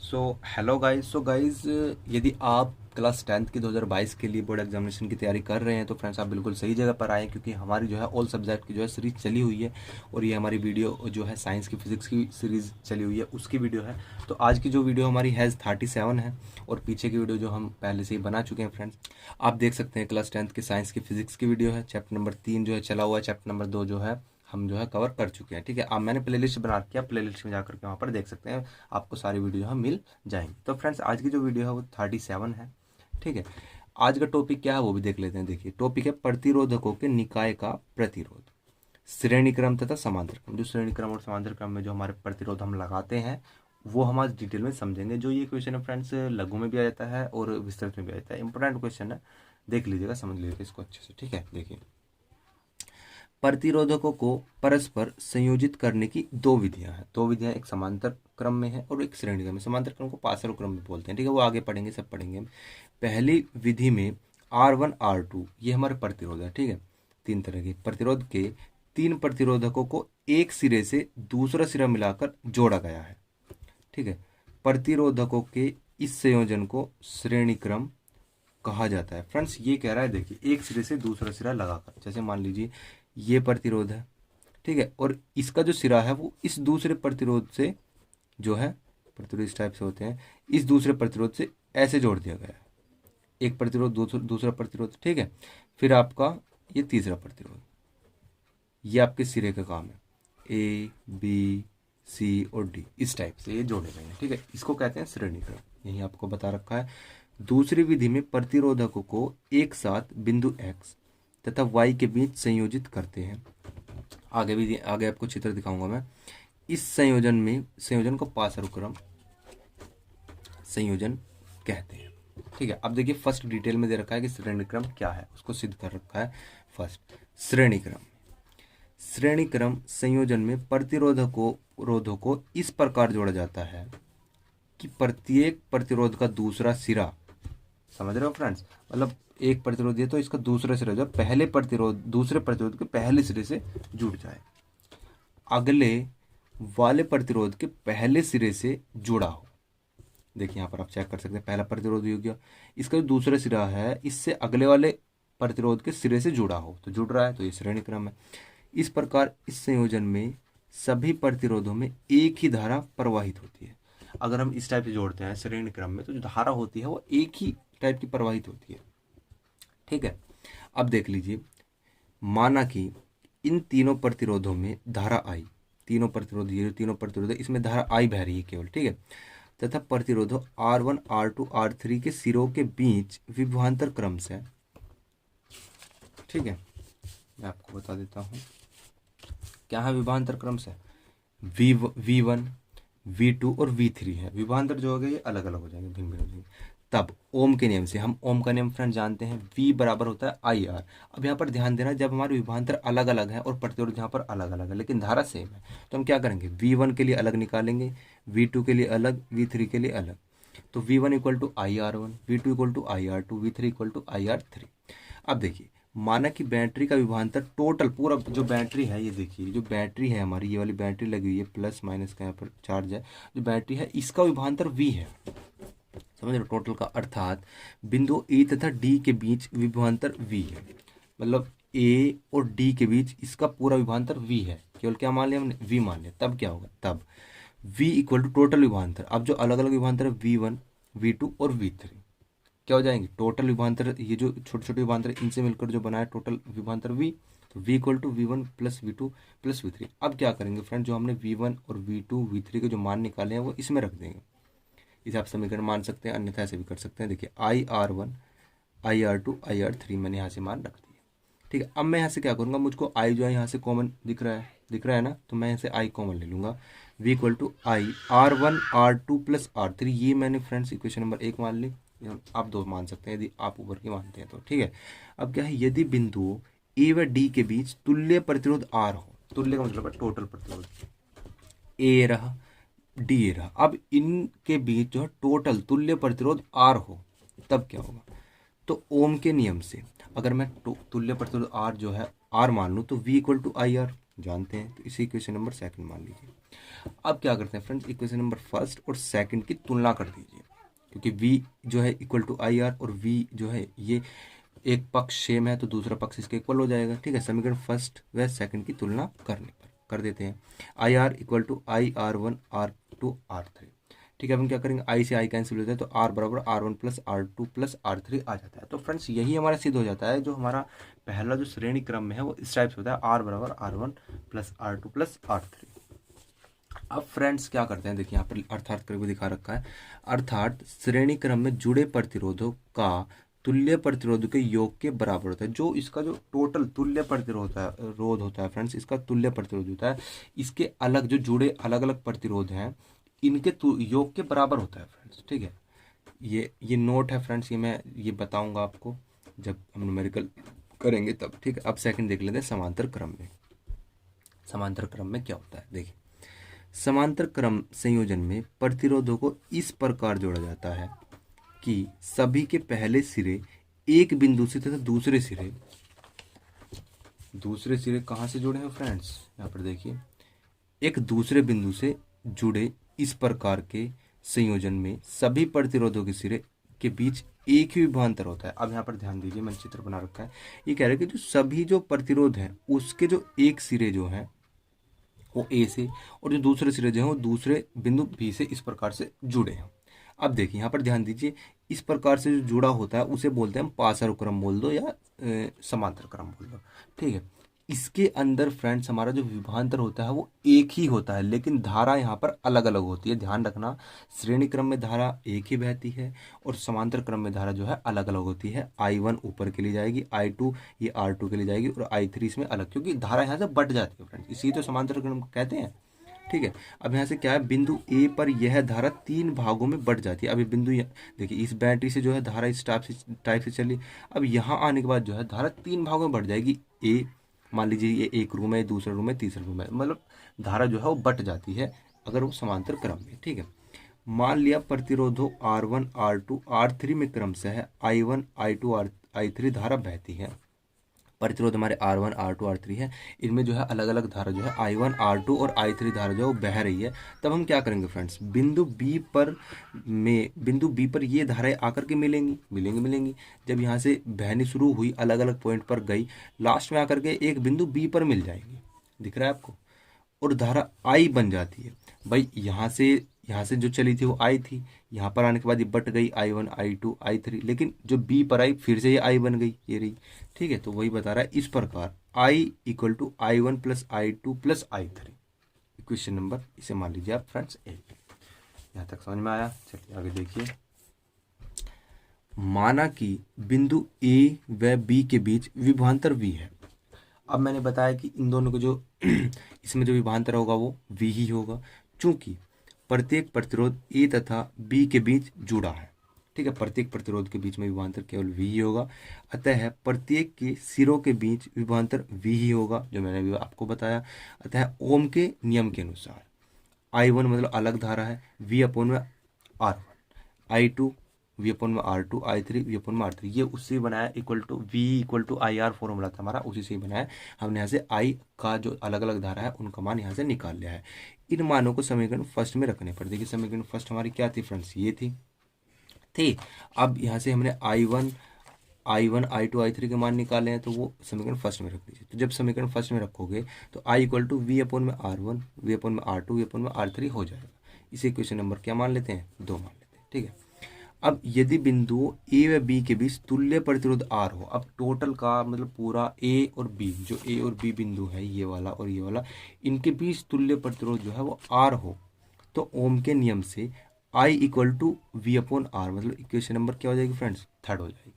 So hello guys. यदि आप class 10th की 2022 के लिए बोर्ड एग्जामिनेशन की तैयारी कर रहे हैं तो फ्रेंड्स आप बिल्कुल सही जगह पर आए हैं, क्योंकि हमारी जो है ऑल सब्जेक्ट की जो है सीरीज चली हुई है। और ये हमारी वीडियो जो है साइंस की फिजिक्स की सीरीज चली हुई है उसकी वीडियो है। तो आज की जो वीडियो हमारी हैज़ 37 है और पीछे की वीडियो जो हम पहले से ही बना चुके हैं फ्रेंड्स। आप देख सकते हैं क्लास 10th की साइंस की फिजिक्स की वीडियो है। चैप्टर नंबर 3 जो है चला हुआ है, चैप्टर नंबर 2 जो है हम जो है कवर कर चुके हैं। ठीक है, अब मैंने प्लेलिस्ट बना रखी है, प्लेलिस्ट में जाकर के वहाँ पर देख सकते हैं, आपको सारी वीडियो यहाँ मिल जाएंगी। तो फ्रेंड्स आज की जो वीडियो है वो 37 है। ठीक है, आज का टॉपिक क्या है वो भी देख लेते हैं। देखिए टॉपिक है प्रतिरोधकों के निकाय का प्रतिरोध, श्रेणी क्रम तथा समांतर क्रम। जो श्रेणी क्रम और समांतर क्रम में जो हमारे प्रतिरोध हम लगाते हैं वो हम आज डिटेल में समझेंगे। जो ये क्वेश्चन है फ्रेंड्स लघु में भी आ जाता है और विस्तृत में भी आ जाता है। इंपॉर्टेंट क्वेश्चन है, देख लीजिएगा, समझ लीजिएगा इसको अच्छे से। ठीक है, देखिए प्रतिरोधकों को परस्पर संयोजित करने की दो विधियां हैं। दो विधियां, एक समांतर क्रम में है और एक श्रेणी क्रम में। समांतर क्रम को पासरो क्रम में बोलते हैं। ठीक है, वो आगे पढ़ेंगे, सब पढ़ेंगे। पहली विधि में R1 R2 ये हमारे प्रतिरोध है। ठीक है, तीन तरह के प्रतिरोध के तीन प्रतिरोधकों को एक सिरे से दूसरा सिरा मिलाकर जोड़ा गया है। ठीक है, प्रतिरोधकों के इस संयोजन को श्रेणी क्रम कहा जाता है। फ्रेंड्स ये कह रहा है, देखिए एक सिरे से दूसरा सिरा लगाकर, जैसे मान लीजिए ये प्रतिरोध है। ठीक है, और इसका जो सिरा है वो इस दूसरे प्रतिरोध से जो है, प्रतिरोध इस टाइप से होते हैं, इस दूसरे प्रतिरोध से ऐसे जोड़ दिया गया है। एक प्रतिरोध दूसरा प्रतिरोध। ठीक है, फिर आपका ये तीसरा प्रतिरोध, ये आपके सिरे का काम है। ए बी सी और डी इस टाइप से ये जोड़े गए हैं। ठीक है, इसको कहते हैं श्रेणी क्रम, यही आपको बता रखा है। दूसरी विधि में प्रतिरोधकों को एक साथ बिंदु x तथा y के बीच संयोजित करते हैं। आगे आपको चित्र दिखाऊंगा मैं। इस संयोजन को पासरुक्रम संयोजन कहते हैं। ठीक है, अब देखिए फर्स्ट डिटेल में दे रखा है कि श्रेणी क्रम क्या है, उसको सिद्ध कर रखा है। फर्स्ट श्रेणी क्रम संयोजन में प्रतिरोधों को इस प्रकार जोड़ा जाता है कि प्रत्येक प्रतिरोध का दूसरा सिरा, समझ रहे हो फ्रेंड्स, मतलब एक प्रतिरोध है तो इसका दूसरा सिरा जो पहले प्रतिरोध दूसरे प्रतिरोध के पहले सिरे से जुड़ जाए, अगले वाले प्रतिरोध के पहले सिरे से जुड़ा हो। देखिए यहाँ पर आप चेक कर सकते हैं, पहला प्रतिरोध हो गया, इसका जो दूसरा सिरा है इससे अगले वाले प्रतिरोध के सिरे से जुड़ा हो, तो जुड़ रहा है, तो ये श्रेणी क्रम है। इस प्रकार इस संयोजन में सभी प्रतिरोधों में एक ही धारा प्रवाहित होती है। अगर हम इस टाइप से जोड़ते हैं श्रेणी क्रम में तो जो धारा होती है वो एक ही टाइप की प्रवाहित होती है। ठीक है, अब देख लीजिए, माना कि इन तीनों प्रतिरोधों में धारा आई, तीनों प्रतिरोध, ये जो तीनों प्रतिरोध है इसमें धारा आई बह रही है केवल। ठीक है, तथा प्रतिरोधों R1 R2 R3 के सिरों के बीच विभवांतर क्रम से, ठीक है मैं आपको बता देता हूँ क्या है विभवांतर क्रम से, V1 V2 और V3 है। विभवांतर जो हो गए ये अलग अलग हो जाएंगे, भिन्न भिन्न हो जाएंगे। तब ओम के नियम से, हम ओम का नियम फ्रेंड जानते हैं, V बराबर होता है IR। अब यहाँ पर ध्यान देना, जब हमारे विभवांतर अलग अलग है और प्रतिरोध यहाँ पर अलग अलग है लेकिन धारा सेम है, तो हम क्या करेंगे, V1 के लिए अलग निकालेंगे, V2 के लिए अलग, V3 के लिए अलग। तो V1 equal to IR1, V2 equal to IR2, V3 equal to IR3। अब देखिए, माना कि बैटरी का विभवांतर टोटल पूरा जो बैटरी है, ये देखिए जो बैटरी है हमारी, ये वाली बैटरी लगी हुई है, प्लस माइनस का यहाँ पर चार्ज है, जो बैटरी है इसका विभवांतर V है, समझ रहे हो, टोटल का, अर्थात बिंदु ए तथा डी के बीच विभवांतर V है, मतलब ए और डी के बीच इसका पूरा विभवांतर V है। केवल क्या मान लिया हमने, V मान लिया। तब क्या होगा, तब V इक्वल टू टोटल विभवांतर। अब जो अलग अलग विभवांतर है V1 V2 और V3 क्या हो जाएंगे, टोटल विभवांतर, ये जो छोटे छोटे विभवांतर इनसे मिलकर जो बनाया टोटल विभवांतर V, तो V equal to V1 plus V2 plus V3। अब क्या करेंगे फ्रेंड, जो हमने V1 और V2 V3 के जो मान निकाले हैं वो इसमें रख देंगे। इसे आप समीकरण मान सकते हैं, अन्यथा ऐसे भी कर सकते हैं। देखिए IR1 IR2 IR3 मैंने यहाँ से मान रख दिए। ठीक है, अब मैं यहाँ से क्या करूँगा, मुझको I जो है यहाँ से कॉमन दिख रहा है ना, तो मैं यहाँ से I कॉमन ले लूँगा। V equal to I R1 R2 plus R3, ये मैंने फ्रेंड्स इक्वेशन नंबर 1 मान ली, आप 2 मान सकते हैं यदि आप ऊपर की मानते हैं तो। ठीक है, अब क्या है, यदि बिंदु ए व डी के बीच तुल्य प्रतिरोध R हो, तुल्य का मतलब है टोटल प्रतिरोध, ए रहा डी ए रहा, अब इनके बीच जो है टोटल तुल्य प्रतिरोध R हो, तब क्या होगा, तो ओम के नियम से अगर मैं तुल्य प्रतिरोध R जो है R मान लूँ तो V इक्वल टू IR जानते हैं, तो इसी इक्वेशन नंबर 2 मान लीजिए। अब क्या करते हैं फ्रेंड्स, इक्वेशन नंबर फर्स्ट और सेकंड की तुलना कर दीजिए, क्योंकि v जो है इक्वल टू आई आर और v जो है ये एक पक्ष सेम है तो दूसरा पक्ष इसके इक्वल हो जाएगा। ठीक है, समीकरण फर्स्ट व सेकंड की तुलना करने पर कर देते हैं। I R equal to I R one R two R three. ठीक है, हम क्या करेंगे, आई से आई कैंसिल हो जाता है तो आर बराबर R one plus R two plus R three आ जाता है। तो फ्रेंड्स यही हमारा सिद्ध हो जाता है, जो हमारा पहला जो श्रेणी क्रम में है वो इस टाइप से होता है, आर बराबर R one plus R two plus R three. अब फ्रेंड्स क्या करते हैं, देखिए यहाँ पर अर्थात करके दिखा रखा है, अर्थात श्रेणी क्रम में जुड़े प्रतिरोधों का तुल्य प्रतिरोध के योग के बराबर होता है। जो इसका जो टोटल तुल्य प्रतिरोध है रोध होता है फ्रेंड्स, इसका तुल्य प्रतिरोध होता है, इसके अलग जो जुड़े अलग अलग प्रतिरोध हैं इनके योग के बराबर होता है फ्रेंड्स। ठीक है, ये नोट है फ्रेंड्स, ये मैं ये बताऊंगा आपको जब हम न्यूमेरिकल करेंगे तब। ठीक है, अब सेकंड देख लेते हैं समांतर क्रम में। समांतर क्रम में क्या होता है, देखिए समांतर क्रम संयोजन में प्रतिरोधों को इस प्रकार जोड़ा जाता है कि सभी के पहले सिरे एक बिंदु से तथा दूसरे सिरे कहाँ से जुड़े हैं फ्रेंड्स, यहाँ पर देखिए एक दूसरे बिंदु से जुड़े इस प्रकार के संयोजन में सभी प्रतिरोधों के सिरे के बीच एक ही विभवांतर होता है। अब यहाँ पर ध्यान दीजिए, मैंने चित्र बना रखा है, ये कह रहा है कि जो सभी जो प्रतिरोध हैं उसके जो एक सिरे जो हैं वो ए से और जो दूसरे सिरे जो हैं वो दूसरे बिंदु बी से इस प्रकार से जुड़े हैं। अब देखिए यहाँ पर ध्यान दीजिए, इस प्रकार से जो जुड़ा होता है उसे बोलते हैं हम पार्श्व बोल दो या समांतर क्रम बोल दो। ठीक है, इसके अंदर फ्रेंड्स हमारा जो विभवांतर होता है वो एक ही होता है, लेकिन धारा यहाँ पर अलग अलग होती है। ध्यान रखना, श्रेणी क्रम में धारा एक ही बहती है और समांतर क्रम में धारा जो है अलग अलग होती है। I1 ऊपर के लिए जाएगी, I2 ये R2 के लिए जाएगी और I3 इसमें अलग, क्योंकि धारा यहाँ से बट जाती है फ्रेंड्स, इसी तो समांतर क्रम कहते हैं। ठीक है, अब यहाँ से क्या है, बिंदु ए पर यह धारा तीन भागों में बढ़ जाती है। अभी बिंदु देखिए इस बैटरी से जो है धारा इस टाइप से चली, अब यहाँ आने के बाद जो है धारा तीन भागों में बढ़ जाएगी। ए मान लीजिए ये एक रूम है, दूसरा रूम है, तीसरा रूम है, मतलब धारा जो है वो बट जाती है अगर वो समांतर क्रम में। ठीक है, मान लिया प्रतिरोधों R1 R2 R3 में क्रमशः I1 I2 I3 धारा बहती है। प्रतिरोध हमारे R1 R2 R3 है, इनमें जो है अलग अलग धारा जो है I1 R2 और I3 धारा जो है वो बह रही है। तब हम क्या करेंगे फ्रेंड्स, बिंदु बी पर ये धाराएं आकर के मिलेंगी। जब यहाँ से बहनी शुरू हुई, अलग अलग पॉइंट पर गई, लास्ट में आकर के एक बिंदु बी पर मिल जाएंगी, दिख रहा है आपको, और धारा I बन जाती है। भाई यहाँ से जो चली थी वो I थी, यहाँ पर आने के बाद ये बट गई I1 I2 I3, लेकिन जो B पर आई फिर से ये I बन गई, ये रही। ठीक है, तो वही बता रहा है इस प्रकार I equal to I1 plus I2 plus I3, equation number इसे मान लीजिए आप फ्रेंड्स ए। यहाँ तक समझ में आया, चलिए आगे देखिए। माना कि बिंदु A व B के बीच विभवांतर V है। अब मैंने बताया कि इन दोनों को जो इसमें जो विभवांतर होगा वो V ही होगा, चूंकि प्रत्येक प्रतिरोध A तथा B के बीच जुड़ा है। ठीक है, प्रत्येक प्रतिरोध के बीच में विभवांतर केवल V ही होगा, अतः प्रत्येक के सिरों के बीच विभवांतर V ही होगा, जो मैंने भी आपको बताया। अतः ओम के नियम के अनुसार I1 मतलब अलग धारा है, V अपॉन में R1, I2 V अपॉन में R2, I3 V अपॉन में R3, ये उससे बनाया equal to V equal to IR formula था हमारा, उसी से ही बनाया हमने। यहाँ से I का जो अलग अलग धारा है उनका मान यहाँ से निकाल लिया है। इन मानों को समीकरण फर्स्ट में रखने पर, देखिए समीकरण फर्स्ट हमारी क्या थी फ्रेंड्स, ये थी। अब यहाँ से हमने I1 I2 I3 के मान निकाले हैं, तो वो समीकरण फर्स्ट में रख दीजिए। तो जब समीकरण फर्स्ट में रखोगे तो I equal to V upon में R1 V अपॉन में R2 V अपॉन में R3 हो जाएगा। इसे क्वेश्चन नंबर क्या मान लेते हैं, 2 मान लेते हैं। ठीक है, अब यदि बिंदुओं A व B के बीच तुल्य प्रतिरोध R हो, अब टोटल का मतलब पूरा A और B, जो A और B बिंदु है ये वाला और ये वाला, इनके बीच तुल्य प्रतिरोध जो है वो R हो, तो ओम के नियम से I equal to V upon R, मतलब इक्वेशन नंबर क्या हो जाएगी फ्रेंड्स, 3rd हो जाएगी।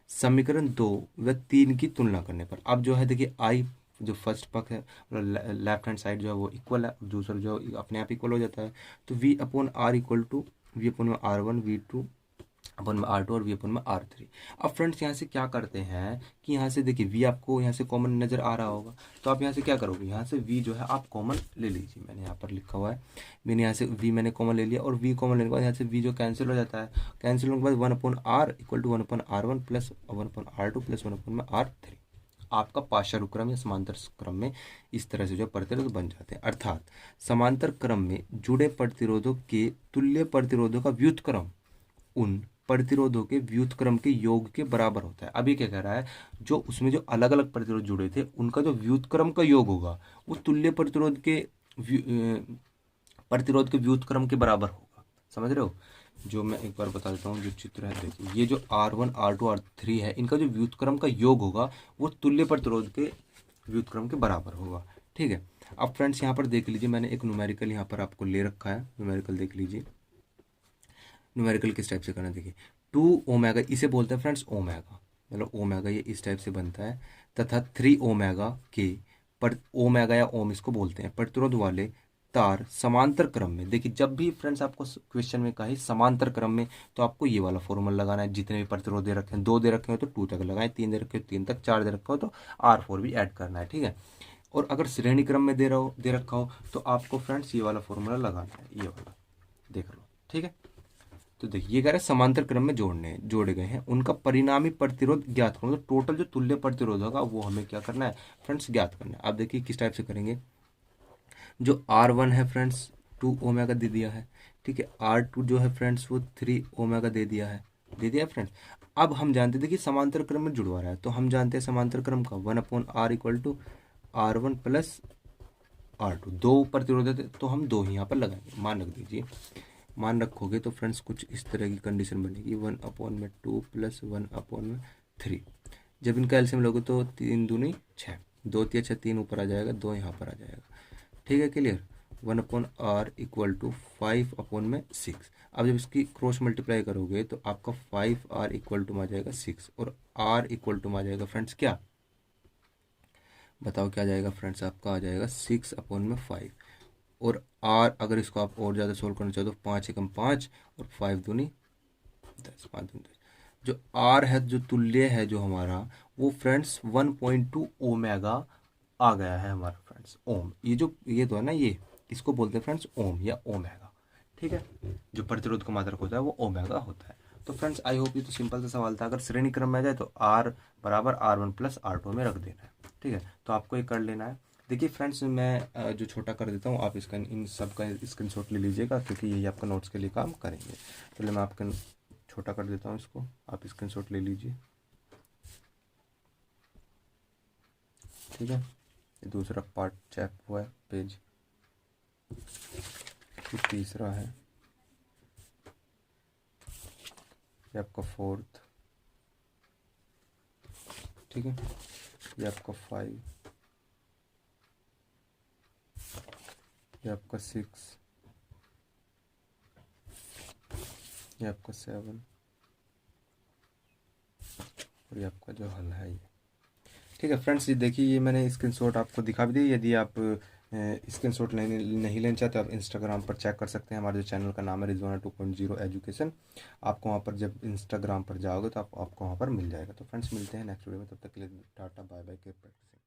समीकरण 2 व 3 की तुलना करने पर अब जो है देखिए I जो फर्स्ट पक्ष है मतलब लेफ्ट हैंड साइड जो है वो इक्वल है, दूसरा जो अपने आप इक्वल हो जाता है, तो V upon R equal to V upon में R1 V2 अपन में R2 और V अपन में R3। अब फ्रेंड्स यहाँ से क्या करते हैं कि यहाँ से देखिए V आपको यहाँ से कॉमन नज़र आ रहा होगा, तो आप यहाँ से क्या करोगे, यहाँ से V जो है आप कॉमन ले लीजिए। मैंने यहाँ पर लिखा हुआ है, मैंने यहाँ से V मैंने कॉमन ले लिया और V कॉमन लेने के बाद यहाँ से V जो कैंसिल हो जाता है, कैंसिल होने के बाद 1 upon R equal to 1 upon R1 plus 1 upon R2 plus 1 upon में R3। आपका पाशानु क्रम या समांतर क्रम में इस तरह से जो प्रतिरोध बन जाते हैं। अर्थात समांतर क्रम में जुड़े प्रतिरोधों के तुल्य प्रतिरोधों का व्युत्क्रम उन प्रतिरोधों के व्युत्क्रम के योग के बराबर होता है। अभी क्या कह रहा है, जो उसमें जो अलग अलग प्रतिरोध जुड़े थे उनका जो व्युत्क्रम का योग होगा वो तुल्य प्रतिरोध के व्युत्क्रम के बराबर होगा। समझ रहे हो? जो मैं एक बार बता देता हूँ, जो चित्र है देखिए, ये जो R1 R2 R3 है, इनका जो व्युत्क्रम का योग होगा वो तुल्य प्रतिरोध के व्युत्क्रम के बराबर होगा। ठीक है। अब फ्रेंड्स यहाँ पर देख लीजिए, मैंने एक न्यूमेरिकल यहाँ पर आपको ले रखा है। न्यूमेरिकल देख लीजिए, न्यूमेरिकल किस टाइप से करना देखिए। 2 ओमेगा, इसे बोलते हैं फ्रेंड्स ओमेगा, मतलब ओमेगा ये इस टाइप से बनता है, तथा 3 ओमेगा के पर ओमेगा या ओम इसको बोलते हैं, प्रतिरोध वाले तार समांतर क्रम में। देखिए जब भी फ्रेंड्स आपको क्वेश्चन में कहा समांतर क्रम में, तो आपको ये वाला फॉर्मूला लगाना है। जितने भी प्रतिरोध दे रखे हैं, 2 दे रखे हो तो 2 तक लगाएं, 3 दे रखे हो 3 तक, 4 दे रखा हो तो R4 भी ऐड करना है। ठीक है। और अगर श्रेणी क्रम में दे रखा हो तो आपको फ्रेंड्स ये वाला फॉर्मूला लगाना है, ये वाला देख लो। ठीक है। तो देखिए ये कह रहे हैं समांतर क्रम में जोड़े गए हैं, उनका परिणामी प्रतिरोध ज्ञात करो। तो टोटल जो तुल्य प्रतिरोध होगा वो हमें क्या करना है फ्रेंड्स, ज्ञात करना है। आप देखिए किस टाइप से करेंगे। जो R1 है फ्रेंड्स 2 ओमेगा दे दिया है। ठीक है। R2 जो है फ्रेंड्स वो 3 ओमेगा दे दिया फ्रेंड्स। अब हम जानते हैं, देखिए समांतर क्रम में जुड़वा रहा है, तो हम जानते हैं समांतर क्रम का 1/r equal to R1 plus R2। 2 प्रतिरोध है तो हम 2 ही यहाँ पर लगाएंगे, मान रख दीजिए। मान रखोगे तो फ्रेंड्स कुछ इस तरह की कंडीशन बनेगी, 1/2 प्लस 1/3। जब इनका एलसीएम लोगे तो 3 दूनी 6, 2 3 6 3 ऊपर आ जाएगा, 2 यहाँ पर आ जाएगा। ठीक है, क्लियर। 1/r equal to 5/6। अब जब इसकी क्रॉस मल्टीप्लाई करोगे तो आपका 5r इक्वल टू आ जाएगा 6, और r इक्वल टू आ जाएगा फ्रेंड्स क्या, बताओ क्या आ जाएगा फ्रेंड्स, आपका आ जाएगा 6/5। और r अगर इसको आप और ज़्यादा सोल्व करना चाहो तो 5 एकम 5 और 5 दूनी 10, 5 दूनी 10। जो r है, जो तुल्य है जो हमारा, वो फ्रेंड्स 1.2 ओमेगा आ गया है हमारा फ्रेंड्स, ओम। ये तो है ना, ये इसको बोलते हैं फ्रेंड्स ओम या ओमेगा। ठीक है। जो प्रतिरोध का मात्रक होता है वो ओमेगा होता है। तो फ्रेंड्स आई होप ये तो सिंपल सा सवाल था। अगर श्रेणी क्रम में आ जाए तो r बराबर R1 प्लस R2 में रख देना है। ठीक है। तो आपको ये कर लेना है। देखिए फ्रेंड्स मैं जो छोटा कर देता हूँ, आप इसका इन सब का स्क्रीनशॉट ले लीजिएगा, क्योंकि यही आपका नोट्स के लिए काम करेंगे। चलिए मैं आपका छोटा कर देता हूँ इसको, आप स्क्रीनशॉट ले लीजिए। ठीक है। ये दूसरा पार्ट चेक हुआ है पेज, फिर तीसरा है, ये आपका 4th। ठीक है। ये आपका 5, ये आपका 6, ये आपका 7, और ये आपका जो हल है ये। ठीक है फ्रेंड्स, ये देखिए ये मैंने स्क्रीनशॉट आपको दिखा भी दी। यदि आप स्क्रीनशॉट नहीं लेना चाहते, आप इंस्टाग्राम पर चेक कर सकते हैं। हमारे जो चैनल का नाम है रिजवाना 2.0 एजुकेशन। आपको वहाँ पर जब इंस्टाग्राम पर जाओगे तो आपको वहाँ पर मिल जाएगा। तो फ्रेंड्स मिलते हैं नेक्स्ट वीडियो में, तब तक के लिए ta ta bye bye, keep practising.